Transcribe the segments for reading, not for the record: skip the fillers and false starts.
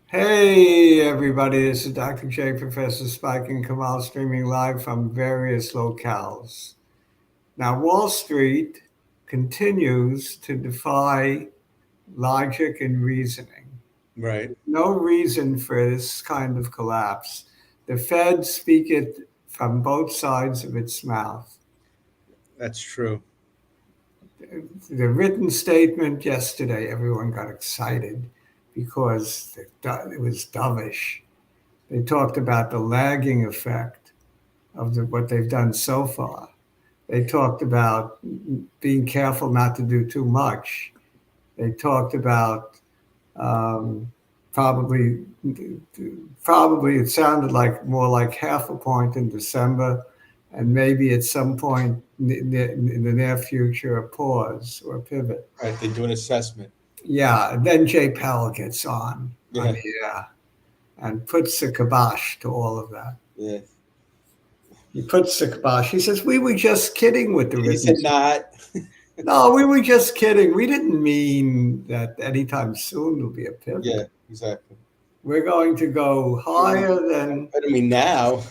Hey, everybody, this is Dr. J, Professor Spike and Kamal, streaming live from various locales. Now, Wall Street continues to defy logic and reasoning. Right. No reason for this kind of collapse. The Fed speak it from both sides of its mouth. That's true. The written statement yesterday, everyone got excited because it was dovish. They talked about the lagging effect of what they've done so far. They talked about being careful not to do too much. They talked about um, probably probably it sounded like more like half a point in December, and maybe at some point in the near future a pause or a pivot. Right. They do an assessment. Yeah, and then Jay Powell gets on Yeah. the air and puts the kibosh to all of that. Yeah. He puts the kibosh. He says, "We were just kidding with the He written." said not. No, we were just kidding. We didn't mean that anytime soon there'll be a pivot. Yeah, exactly. We're going to go higher than, But I mean, now.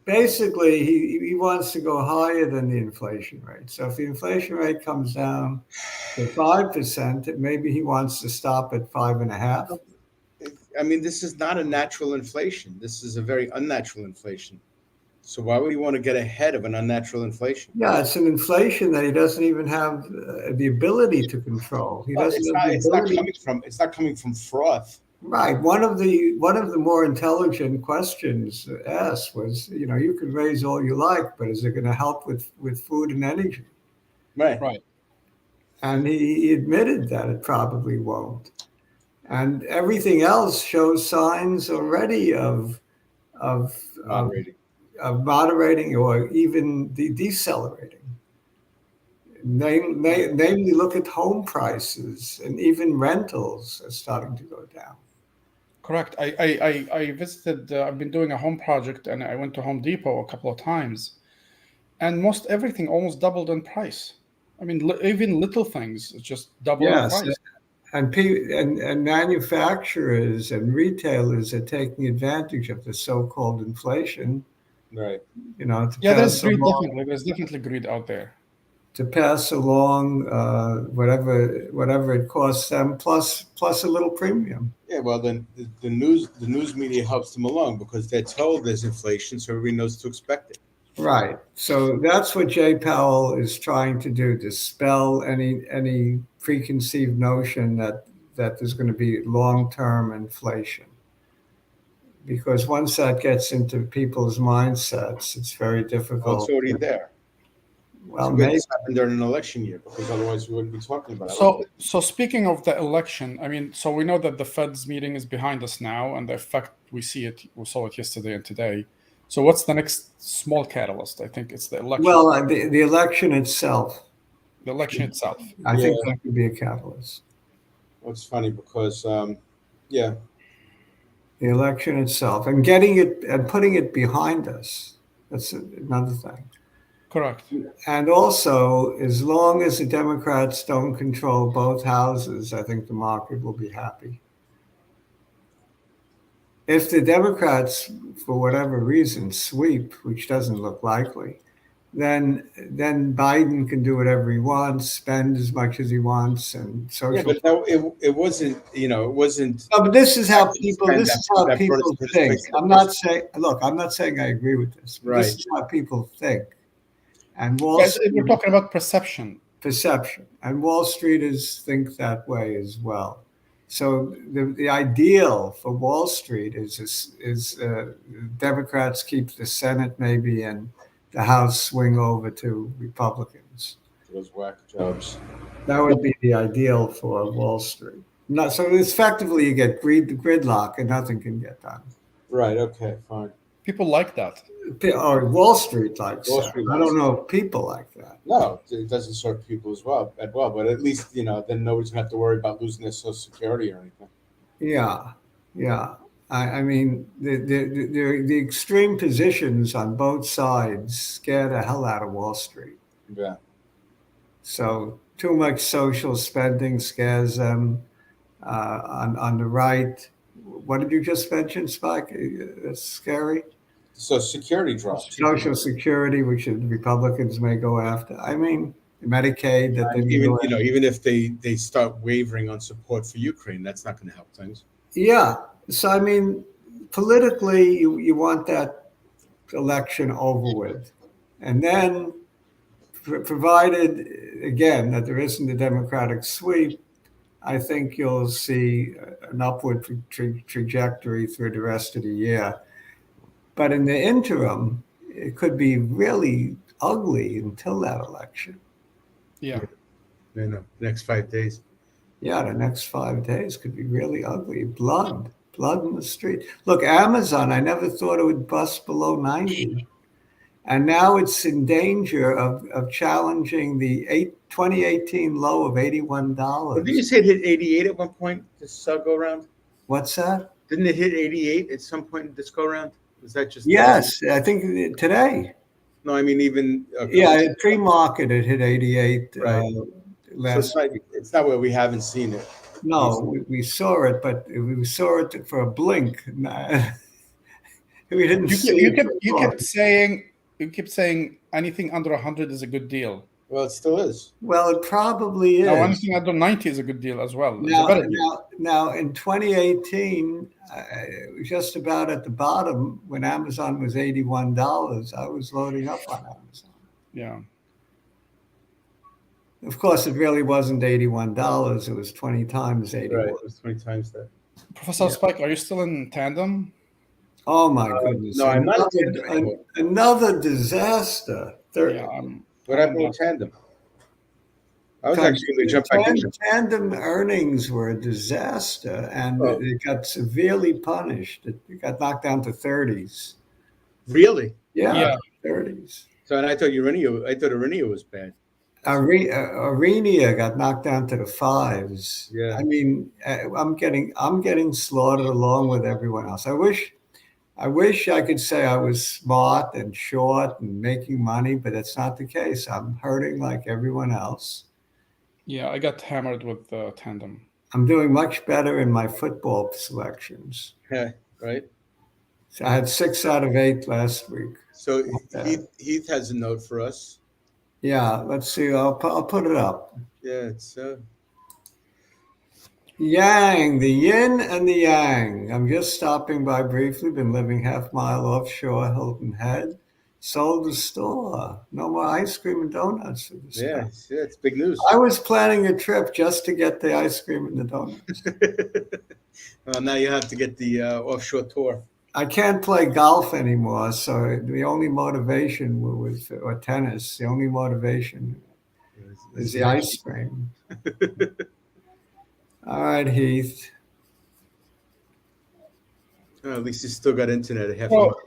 basically, he wants to go higher than the inflation rate. So if the inflation rate comes down to 5%, maybe he wants to stop at 5.5. I mean, this is not a natural inflation. This is a very unnatural inflation. So why would you want to get ahead of an unnatural inflation? Yeah, it's an inflation that he doesn't even have the ability to control. He Well, doesn't it's have not. the It's not ability. coming from. It's not coming from froth. Right. One of the more intelligent questions asked was, you can raise all you like, but is it going to help with food and energy? Right. Right. And he admitted that it probably won't. And everything else shows signs already of of, Moderating. of moderating or even decelerating. Namely, look at home prices and even rentals are starting to go down. Correct. I visited. I've been doing a home project, and I went to Home Depot a couple of times, and most everything almost doubled in price. I mean, even little things just double in Yes, price. and manufacturers and retailers are taking advantage of the so-called inflation, Right. to Yeah, there's pass greed. along Definitely, there's definitely greed out there. whatever it costs them, plus a little premium. Yeah. Well, then the news media helps them along because they're told there's inflation, so everybody knows to expect it. Right. So that's what Jay Powell is trying to do: dispel any preconceived notion that there's going to be long-term inflation. Because once that gets into people's mindsets, it's very Well, it's difficult. already there. It's Well, good maybe. this happened during an election year because otherwise we wouldn't be talking about it. So speaking of the election, I mean, so we know that the Fed's meeting is behind us now, and the effect we saw it yesterday and today. So what's the next small catalyst? I think it's the election. Well, the election itself, The election itself. I Yeah. think that could be a catalyst. Well, it's funny because, yeah, The election itself, and getting it and putting it behind us. That's another thing. Correct. And also, as long as the Democrats don't control both houses, I think the market will be happy. If the Democrats, for whatever reason, sweep, which doesn't look likely, then Biden can do whatever he wants, spend as much as he wants, and yeah, social. but no, it wasn't. It wasn't. No, but this is how people. And This is how that brought us people to this think. place in the I'm first not saying. Look, I'm not saying I agree with this, but this Right. is how people think. And Wall Guys, we're Street talking about perception. perception, and Wall Streeters think that way as well. So the ideal for Wall Street is Democrats keep the Senate maybe and the House swing over to Republicans. Those whack jobs. That would be the ideal for Wall Street. Not so effectively you get gridlock and nothing can get done. Right. Okay. Fine. People like that. Or Wall Street likes Wall that. Street I likes don't it. know if people like that. No, it doesn't serve people as well. But at least then nobody's gonna have to worry about losing their Social Security or anything. Yeah, yeah. I mean, the extreme positions on both sides scare the hell out of Wall Street. Yeah. So too much social spending scares them. On the right, what did you just mention, Spike? It's scary. So security dropped. Social Security, which the Republicans may go after. I mean, Medicaid that they may Even go after. even if they start wavering on support for Ukraine, that's not going to help things. Yeah. So, I mean, politically, you want that election over with. And then, provided, again, that there isn't a Democratic sweep, I think you'll see an upward trajectory through the rest of the year. But in the interim, it could be really ugly until that election. Yeah. Next 5 days. Yeah, the next 5 days could be really ugly. Blood in the street. Look, Amazon, I never thought it would bust below 90. And now it's in danger of challenging the 2018 low of $81. Well, did you say it hit 88 at one point this go round? What's that? Didn't it hit 88 at some point this go round? Was that just Yes, I think today. No, I mean even Yeah, pre-market it hit 88 Right. last so week. it's not where we haven't seen it. No, we saw it, but we saw it for a blink. We didn't see it. You kept saying anything under 100 is a good deal. Well, it still is. Well, it probably is. Now, anything under 90 is a good deal as well. Now, in 2018, just about at the bottom, when Amazon was $81, I was loading up on Amazon. Yeah. Of course, it really wasn't $81. It was 20 times 81. Right, it was 20 times that. Professor Spike, are you still in tandem? Oh, my goodness. No, I'm not in tandem anymore. Another disaster. Yeah, What happened with tandem? I was actually going to jump back in. Tandem earnings were a disaster, and it got severely punished. It got knocked down to 30s. Really? Yeah. 30s. So, and I thought Aurinia was bad. Aurinia got knocked down to the 5s. Yeah. I mean, I'm getting slaughtered along with everyone else. I wish I could say I was smart and short and making money, but that's not the case. I'm hurting like everyone else. Yeah, I got hammered with tandem. I'm doing much better in my football selections. Yeah, right. So I had 6 out of 8 last week. So Heath has a note for us. Yeah, let's see. I'll put it up. Yeah, it's Yang, the yin and the yang. I'm just stopping by briefly. Been living half-mile offshore Hilton Head. Sold the store. No more ice cream and donuts for this. Yeah, it's big news. I was planning a trip just to get the ice cream and the donuts. Well, now you have to get the offshore tour. I can't play golf anymore, so the only motivation or tennis, the only motivation is the ice cream. All right, Heath. At least you still got internet.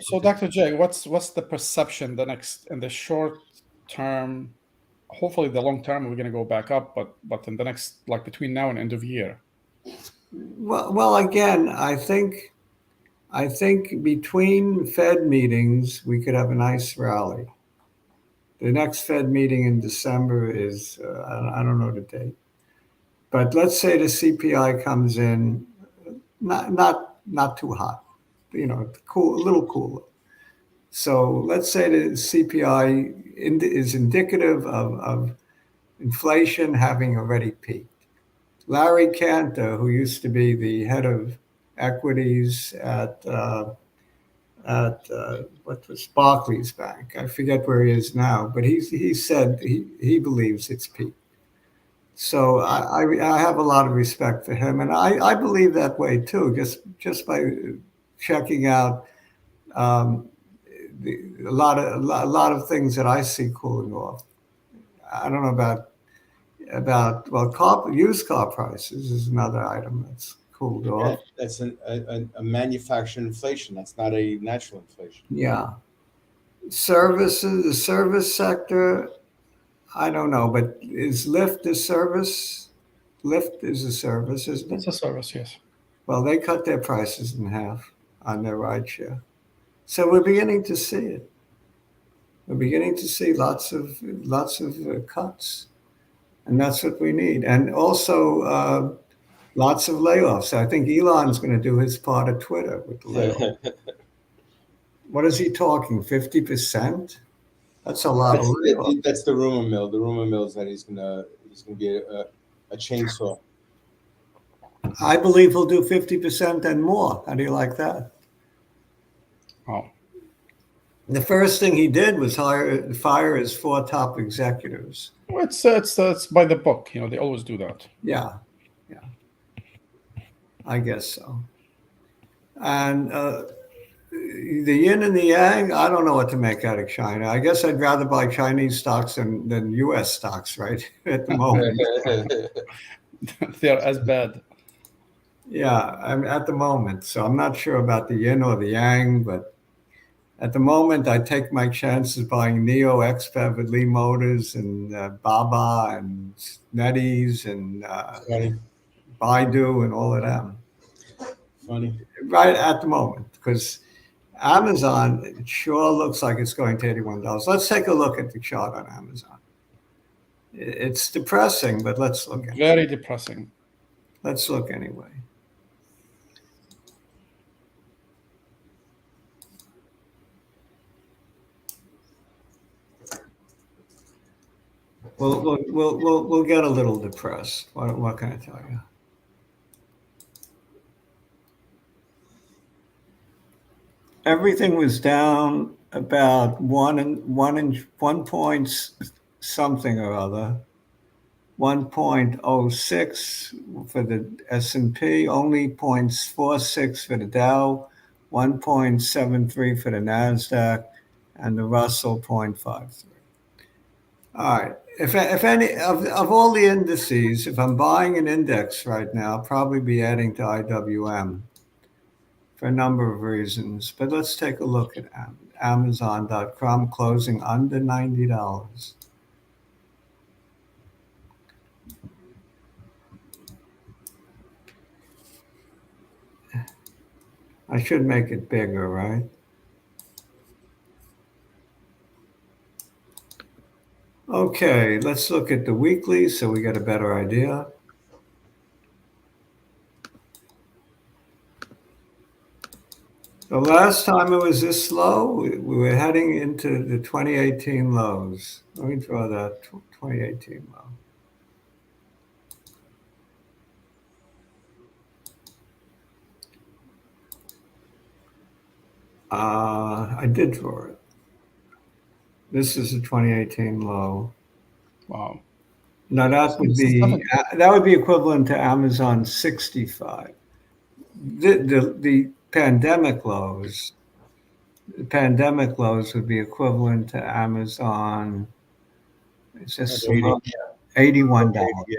So Dr. J, what's the perception in the short term? Hopefully, the long term we're going to go back up, but in the next, like between now and end of year. Well, again, I think between Fed meetings we could have a nice rally. The next Fed meeting in December is I don't know the date, but let's say the CPI comes in not too hot. Cool, a little cooler. So let's say the CPI is indicative of inflation having already peaked. Larry Cantor, who used to be the head of equities at what was Barclays Bank, I forget where he is now, but he said he believes it's peaked. So I have a lot of respect for him, and I believe that way too. Just by checking out a lot of things that I see cooling off. I don't know about used car prices is another item that's cooled off. That's a manufactured inflation. That's not a natural inflation. Yeah, services, the service sector. I don't know, but is Lyft a service? Lyft is a service, isn't it? It's a service, yes. Well, they cut their prices in half on their rideshare. So we're beginning to see it. We're beginning to see lots of cuts, and that's what we need. And also, Lots of layoffs. I think Elon's going to do his part of Twitter with the layoffs. What is he talking? 50%? That's a lot of layoffs. That's the rumor mill. The rumor mill is that he's gonna be a chainsaw. I believe he'll do 50% and more. How do you like that? Oh, The first thing he did was fire his 4 top executives. well, it's by the book. They always do that. Yeah, I guess so. And the yin and the yang, I don't know what to make out of China. I guess I'd rather buy Chinese stocks than U.S. stocks right at the moment. They're as bad. Yeah, I'm at the moment. So I'm not sure about the yin or the yang, but at the moment, I take my chances buying Neo, XPEV, with Lee Motors, and Baba, and NetEase, and Funny. Baidu, and all of them. Funny. Right at the moment, because Amazon, it sure looks like it's going to $81. Let's take a look at the chart on Amazon. It's depressing, but let's look at it. Very depressing. Let's look anyway. We'll get a little depressed. What can I tell you? Everything was down about one point something or other. 1.06 for the S&P, only 0.46 for the Dow, 1.73 for the Nasdaq, and the Russell 0.53. All right. If any of all the indices, if I'm buying an index right now, I'll probably be adding to IWM for a number of reasons. But let's take a look at Amazon.com closing under $90. I should make it bigger, right? Okay, let's look at the weekly so we get a better idea. The last time it was this low, we were heading into the 2018 lows. Let me draw that 2018 low. I did draw it. This is a 2018 low. Wow. Now that would be equivalent to Amazon 65. The pandemic lows. The pandemic lows would be equivalent to Amazon. It's just $81.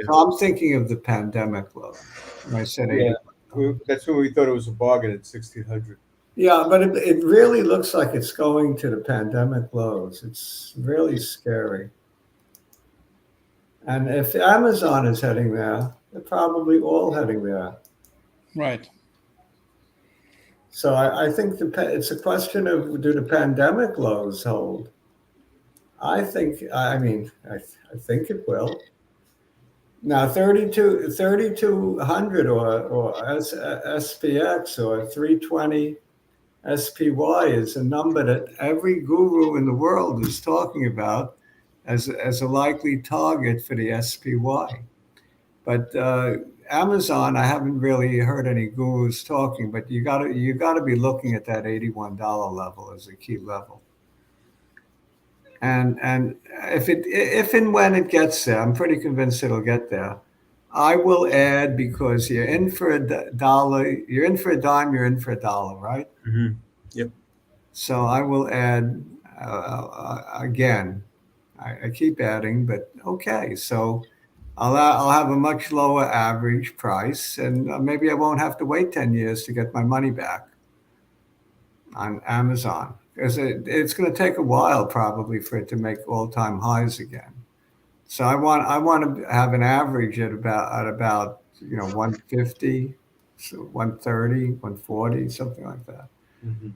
So I'm thinking of the pandemic low. When I said $81. That's when we thought it was a bargain at 1,600. Yeah, but it really looks like it's going to the pandemic lows. It's really scary. And if Amazon is heading there, they're probably all heading there. Right. So I think it's a question of, do the pandemic lows hold? I think it will. Now 3,200 or SPX or 320 SPY is a number that every guru in the world is talking about as a likely target for the SPY. But Amazon, I haven't really heard any gurus talking, but you got to be looking at that $81 level as a key level. And if and when it gets there, I'm pretty convinced it'll get there. I will add, because you're in for a dollar, you're in for a dime, you're in for a dollar, right? Mm-hmm. Yep. So I will add again. I keep adding, but okay. So I'll have a much lower average price, and maybe I won't have to wait 10 years to get my money back on Amazon, because it's going to take a while probably for it to make all-time highs again. So I want to have an average at about 150, so 130, 140, something like that. Mm-hmm.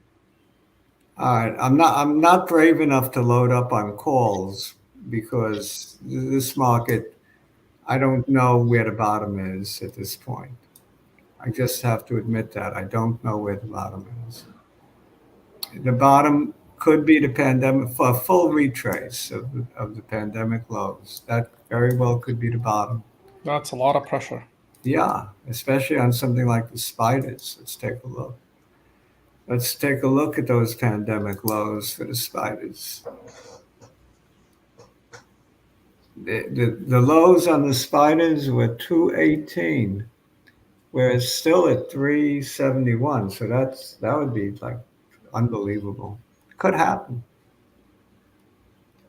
All right, I'm not brave enough to load up on calls because this market, I don't know where the bottom is at this point. I just have to admit that. I don't know where the bottom is. The bottom could be the pandemic for a full retrace of the pandemic lows. That very well could be the bottom. That's a lot of pressure. Yeah, especially on something like the spiders. Let's take a look. Let's take a look at those pandemic lows for the spiders. The lows on the spiders were 218, whereas still at 371. So that would be like unbelievable. Could happen.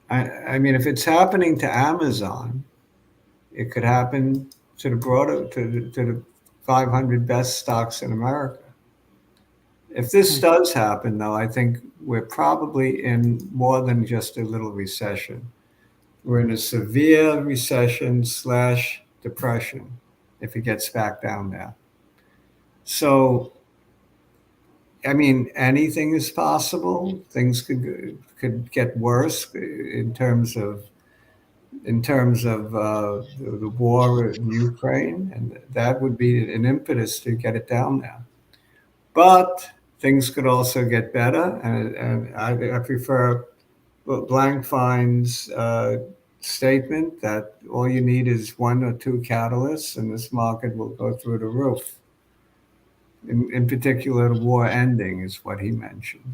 I mean, if it's happening to Amazon, it could happen to the broader to the 500 best stocks in America. If this does happen, though, I think we're probably in more than just a little recession. We're in a severe recession slash depression if it gets back down there. So, I mean, anything is possible. Things could get worse in terms of the war in Ukraine, and that would be an impetus to get it down there. But things could also get better, and I prefer Blankfein's statement that all you need is one or two catalysts, and this market will go through the roof. In particular, the war ending is what he mentioned.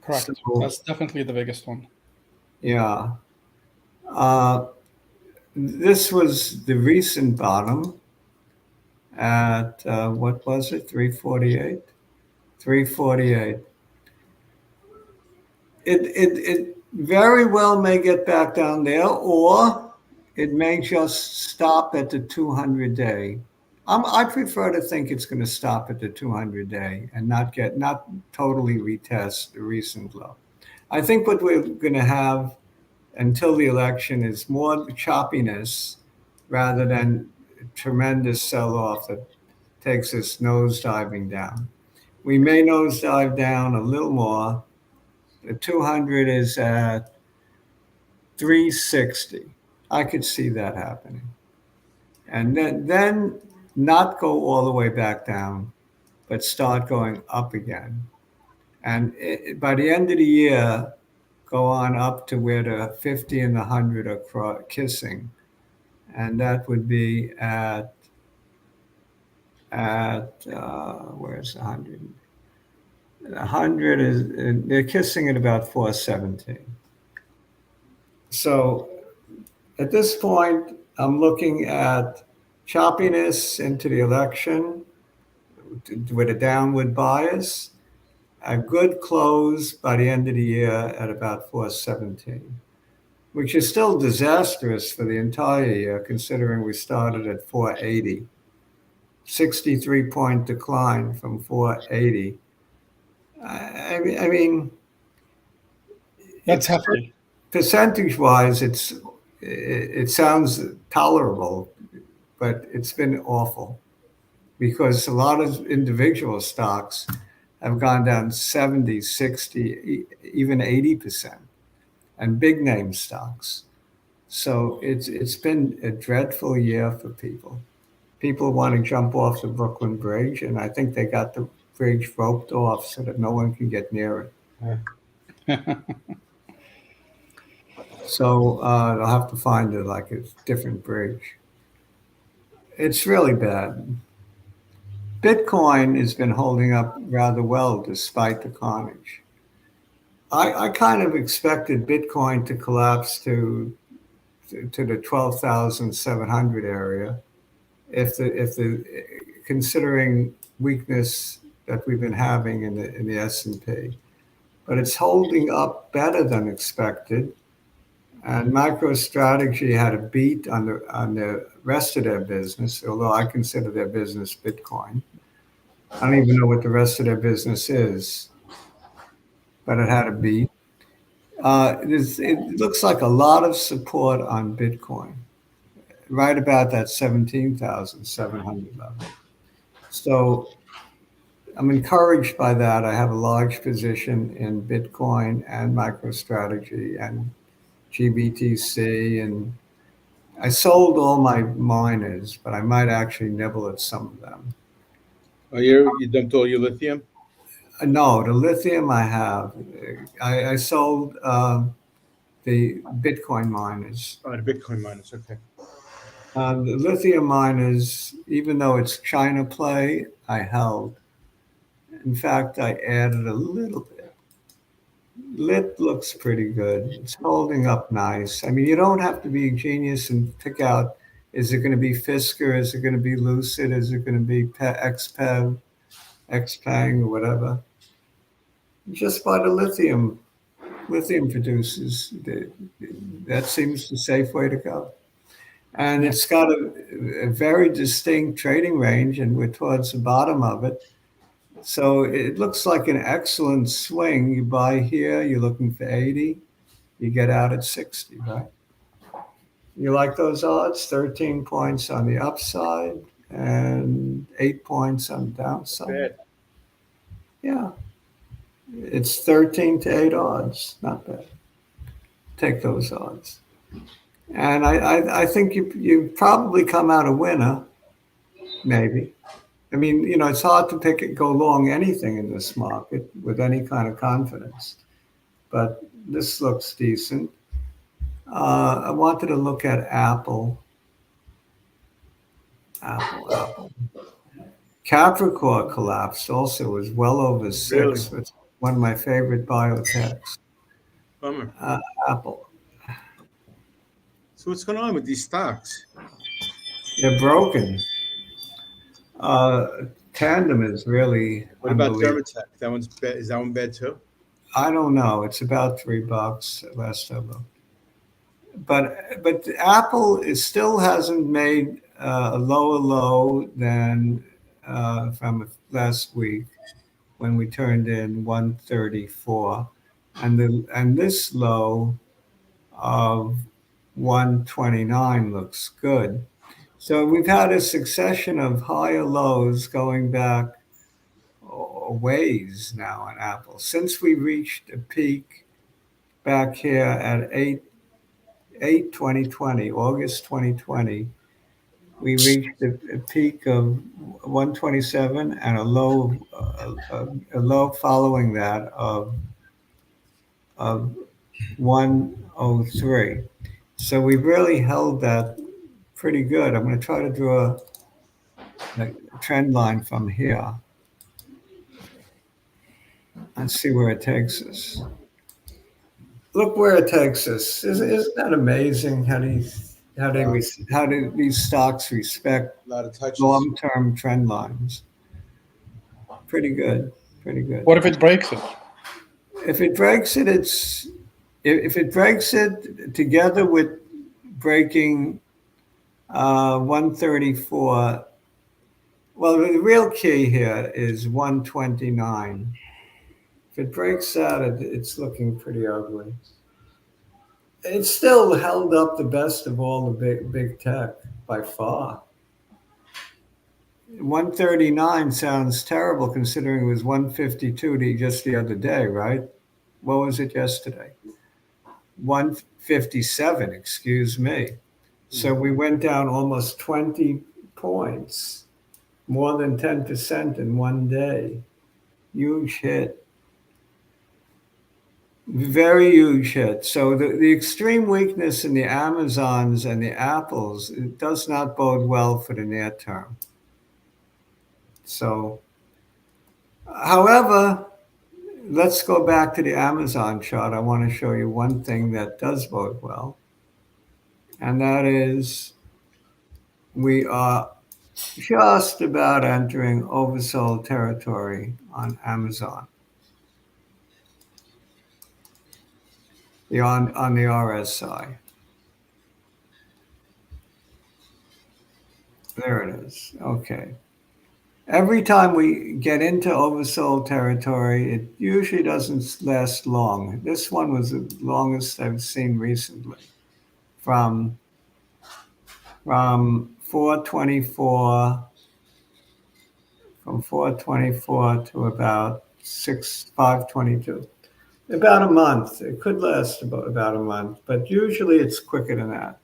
Correct. So, That's definitely the biggest one. yeah. This was the recent bottom at what was it? 348. 348. It very well may get back down there, or it may just stop at the 200 day. I prefer to think it's going to stop at the 200 day and not totally retest the recent low. I think what we're going to have until the election is more choppiness rather than tremendous sell-off that takes us nosediving down. We may nosedive down a little more. The 200 is at 360. I could see that happening. And then not go all the way back down, but start going up again. And by the end of the year, go on up to where the 50 and the 100 are kissing. And that would be at where's the 100? The 100 is, they're kissing at about 417. So at this point, I'm looking at choppiness into the election with a downward bias, a good close by the end of the year at about 417, which is still disastrous for the entire year, considering we started at 480. 63-point decline from 480. I mean, That's hefty. Percentage-wise, it sounds tolerable, but it's been awful because a lot of individual stocks have gone down 70, 60, even 80%, and big name stocks. So it's been a dreadful year for people. People want to jump off the Brooklyn Bridge, and I think they got the bridge roped off so that no one can get near it. So they'll have to find like a different bridge. It's really bad. Bitcoin has been holding up rather well despite the carnage. I kind of expected Bitcoin to collapse to the 12,700 area if the considering weakness that we've been having in the S&P, but it's holding up better than expected. And MicroStrategy had a beat on the rest of their business, although I consider their business Bitcoin. I don't even know what the rest of their business is, but it had a beat. It looks like a lot of support on Bitcoin, right about that 17,700 level. So I'm encouraged by that. I have a large position in Bitcoin and MicroStrategy and GBTC, and I sold all my miners, but I might actually nibble at some of them. Oh, you dumped all your lithium? No, the lithium I have. I sold the Bitcoin miners. Oh, the Bitcoin miners. Okay. The lithium miners, even though it's China play, I held. In fact, I added a little bit. Lit looks pretty good. It's holding up nice. I mean, you don't have to be a genius and pick out, is it going to be Fisker? Is it going to be Lucid? Is it going to be XPEV, XPeng, or whatever? Just buy the lithium producers. That seems the safe way to go. And it's got a very distinct trading range, and we're towards the bottom of it. So it looks like an excellent swing. You buy here, you're looking for 80, you get out at 60, right? You like those odds? 13 points on the upside and 8 points on the downside. Bad. Yeah. It's 13 to 8 odds. Not bad. Take those odds. And I think you probably come out a winner, maybe. I mean, it's hard to go long anything in this market with any kind of confidence. But this looks decent. I wanted to look at Aapl. Aapl. Capricorn collapsed also, was well over 6. Really? It's one of my favorite biotechs. Bummer. Aapl. So what's going on with these stocks? They're broken. Tandem is really What about unbelievable. Dermatech? That one's bad. Is that one bad too? I don't know. It's about $3 last I looked. But Apple still hasn't made a lower low than from last week when we turned in 134, and this low of 129 looks good. So we've had a succession of higher lows going back a ways now on Apple. Since we reached a peak back here at 2020, August 2020, we reached a peak of 127 and a low following that of 103. So we really held that pretty good. I'm going to try to draw a trend line from here and see where it takes us. Look where it takes us. Isn't that amazing how do these stocks respect A lot of touches. long-term trend lines? Pretty good. Pretty good. What if it breaks it? If it breaks it, if it breaks it together with breaking 134. Well, the real key here is 129. If it breaks that, it's looking pretty ugly. It's still held up the best of all the big tech by far. 139 sounds terrible considering it was 152 just the other day, right? What was it yesterday? 157, excuse me. So we went down almost 20 points, more than 10% in one day. Huge hit. Very huge hit. So the extreme weakness in the Amazons and the Apples, it does not bode well for the near term. So, however, let's go back to the Amazon chart. I want to show you one thing that does bode well. And that is we are just about entering oversold territory on Amazon. On the RSI. There it is. Okay. Every time we get into oversold territory, it usually doesn't last long. This one was the longest I've seen recently. From 424 to about 522. About a month. It could last about a month, but usually it's quicker than that.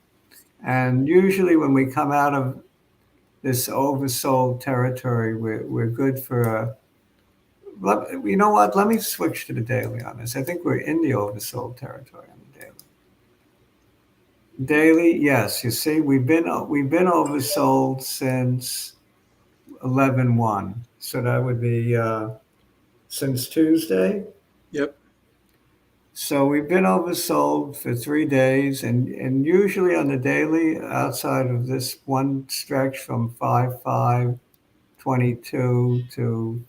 And usually when we come out of this oversold territory. We're good for a. You know what? Let me switch to the daily on this. I think we're in the oversold territory on the daily. Daily, yes. You see, we've been oversold since 11/1. So that would be since Tuesday. Yep. So we've been oversold for 3 days, and usually on the daily, outside of this one stretch from 5/5/22 to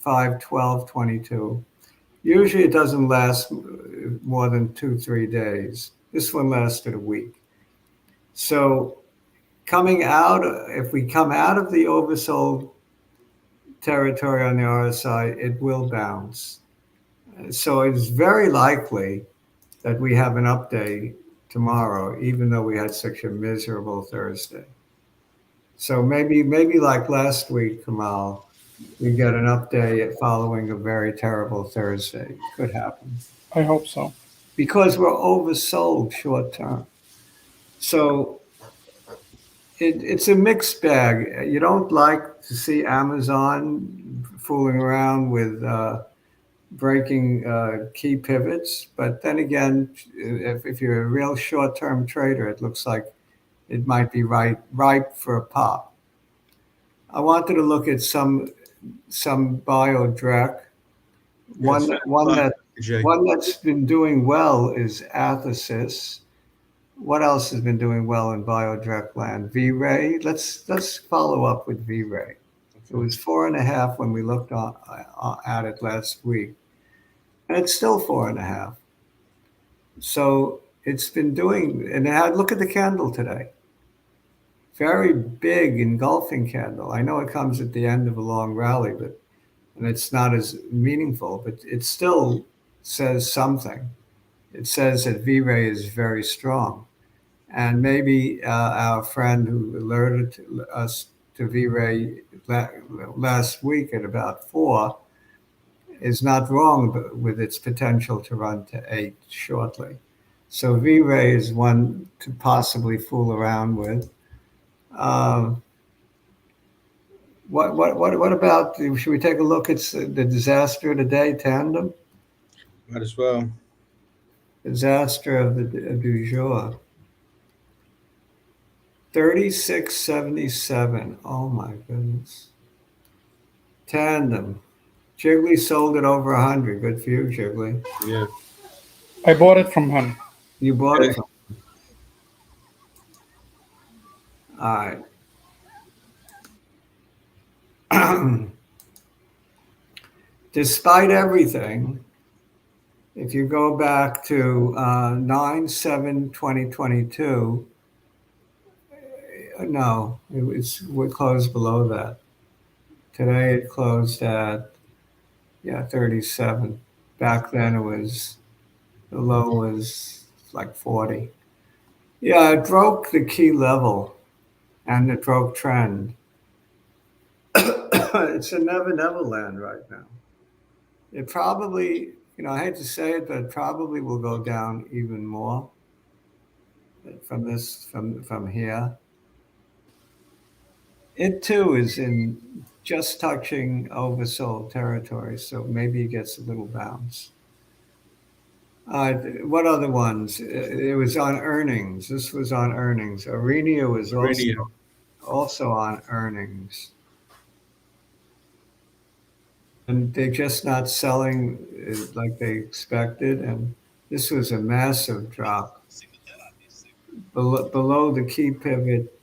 5/12/22, usually it doesn't last more than 2, 3 days. This one lasted a week. So coming out, if we come out of the oversold territory on the RSI, it will bounce. So it's very likely that we have an update tomorrow, even though we had such a miserable Thursday. So maybe like last week, Kamal, we get an update following a very terrible Thursday. Could happen I hope so. because we're oversold short term. So it's a mixed bag. You don't like to see Amazon fooling around with breaking key pivots, but then again, if you're a real short-term trader, it looks like it might be ripe for a pop. I wanted to look at some biodrec. One Yes. one that Jay. one that's been doing well is Athersys. What else has been doing well in biodrec land? V-Ray. Let's follow up with V-Ray. It was 4.5 when we looked at it last week, and it's still 4.5. So it's been doing, and look at the candle today. Very big engulfing candle. I know it comes at the end of a long rally, and it's not as meaningful, but it still says something. It says that V-Ray is very strong. And maybe our friend who alerted us to V-Ray last week at about 4 is not wrong with its potential to run to 8 shortly. So V-Ray is one to possibly fool around with. What about? Should we take a look at the disaster of the day, Tandem? Might as well. Disaster of the du jour. 36.77. Oh my goodness. Tandem. Jiggly sold it over 100. Good for you, Jiggly. Yeah. I bought it from him. You bought it from. All right. Despite everything, if you go back to 9/7/2022, no, we closed below that. Today it closed at 37. Back then the low was like 40. Yeah, it broke the key level and it broke trend. It's a never land right now. It probably, I hate to say it, but it probably will go down even more from here. It too is in just touching oversold territory, so maybe it gets a little bounce. What other ones? It was on earnings. This was on earnings. Arenia was also on earnings. And they're just not selling like they expected. And this was a massive drop. Below the key pivot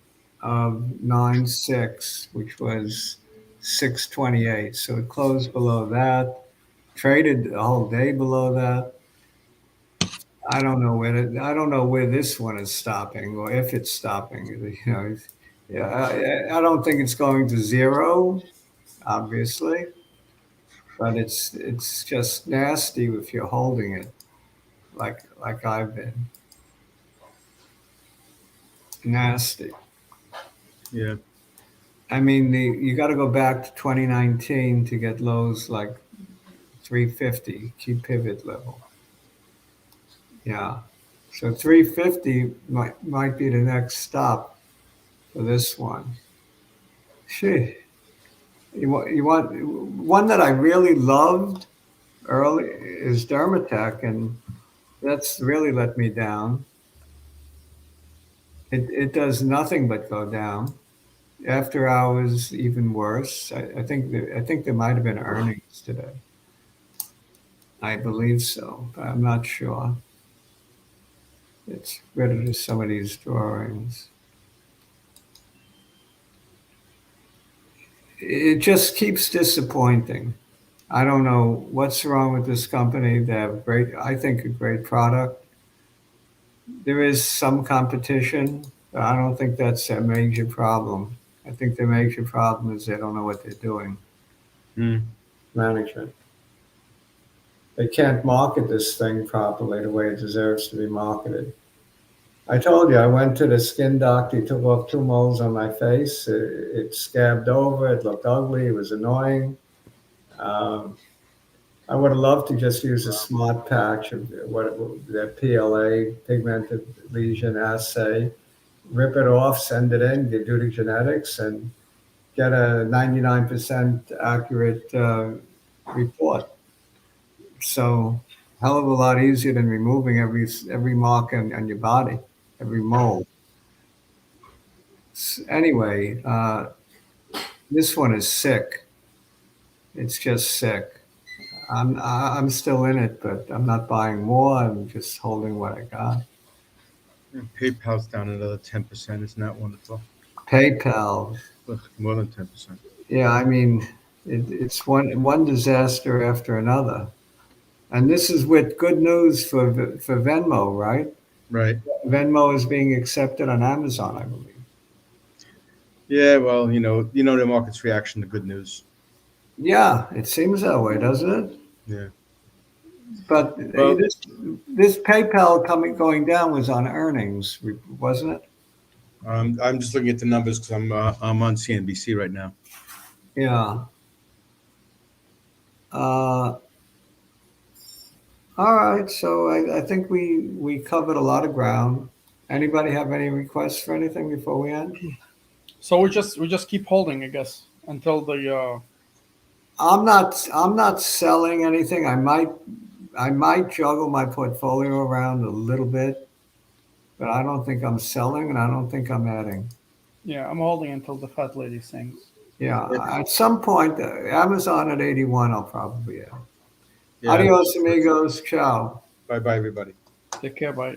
of 9.6, which was 6.28. So it closed below that, traded the whole day below that. I don't know where this one is stopping or if it's stopping. I don't think it's going to zero, obviously, but it's just nasty if you're holding it, like I've been. Nasty. Yeah. I mean, you got to go back to 2019 to get lows like 350 key pivot level. Yeah. So 350 might be the next stop for this one. Gee, you want one that I really loved early is Dermatech, and that's really let me down. It does nothing but go down. After hours, even worse. I think there might have been earnings today. I believe so, but I'm not sure. Let's get rid of some of these drawings. It just keeps disappointing. I don't know what's wrong with this company. They have I think, a great product. There is some competition, but I don't think that's a major problem. I think the major problem is they don't know what they're doing. Management. They can't market this thing properly the way it deserves to be marketed. I told you, I went to the skin doctor. He took off 2 moles on my face. It scabbed over. It looked ugly. It was annoying. I would have loved to just use a smart patch of the PLA, pigmented lesion assay, rip it off, send it in, do the genetics, and get a 99% accurate report. So, hell of a lot easier than removing every mark on your body, every mole. Anyway, this one is sick. It's just sick. I'm still in it, but I'm not buying more. I'm just holding what I got. PayPal's down another 10%. Isn't that wonderful? PayPal. Ugh, more than 10%. Yeah, I mean, it's one disaster after another. And this is with good news for Venmo, right? Right. Venmo is being accepted on Amazon, I believe. Yeah, well, the market's reaction to good news. Yeah, it seems that way, doesn't it? Yeah. But Well, this PayPal going down was on earnings, wasn't it? I'm just looking at the numbers because I'm on CNBC right now. Yeah. Uh, all right. So I think we covered a lot of ground. Anybody have any requests for anything before we end? So we just keep holding, I guess, until the. I'm not selling anything. I might juggle my portfolio around a little bit, but I don't think I'm selling, and I don't think I'm adding. Yeah, I'm holding until the fat lady sings. Yeah, at some point, Amazon at 81, I'll probably add. Yeah. Adios, amigos. Ciao. Bye, everybody. Take care, bye.